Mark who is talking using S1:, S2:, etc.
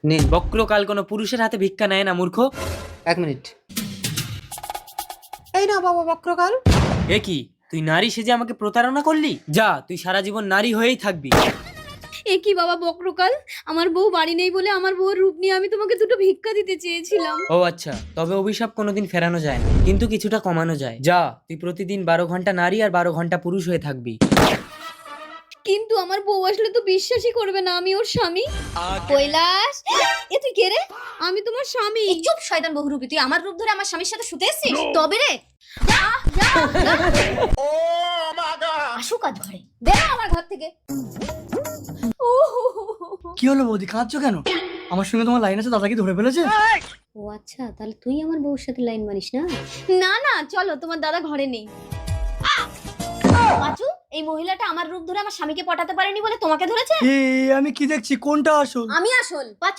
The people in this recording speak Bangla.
S1: নিন।
S2: বক্রকাল কোনো পুরুষের হাতে ভিক্ষা নেয় না মূর্খ।
S1: 1 মিনিট। এই না বাবা বক্রকাল।
S2: এ কি, তুই নারী সেজে আমাকে প্রতারণা করলি? যা, তুই সারা জীবন নারী হয়েই থাকবি।
S3: এ কি বাবা বক্রকাল, আমার বউ বাড়ি নেই বলে আমার বউর রূপ নিয়ে আমি তোমাকে দুটো ভিক্ষা দিতে চেয়েছিলাম।
S2: ও আচ্ছা, তবে অভিশাপ কোনোদিন ফেরানো যায় না, কিন্তু কিছুটা কমানো যায়। যা, তুই প্রতিদিন 12 ঘন্টা নারী আর 12 ঘন্টা পুরুষ হয়ে থাকবি।
S3: কিন্তু আমার বউ আসলে তো বিশ্বাসই করবে না আমি ওর স্বামী। কৈলাস, এ তুই কে রে? আমি তোমার স্বামী।
S4: এই চুপ শয়তান বহুরূপী, তুই আমার রূপ ধরে আমার স্বামীর সাথে শুতে এসেছিস? তবে রে যা, যা, যা। আসুক আজ ঘরে, বেরো আমার ঘর থেকে।
S5: কি হলো বৌদি, কাঁদছো কেন? আমার সঙ্গে তোমার লাইন আছে, দাদা কি ধরে ফেলেছে?
S3: ও আচ্ছা, তাহলে তুই আমার বউর সাথে লাইন মারিস না? না না, চলো, তোমার দাদা ঘরে নেই।
S4: পাঁচু, এই মহিলাটা আমার রূপ ধরে আমার স্বামীকে পটাতে পারেনি বলে তোমাকে ধরেছে।
S5: আমি কি দেখছি, কোনটা আসল?
S4: আমি আসল পাঁচু।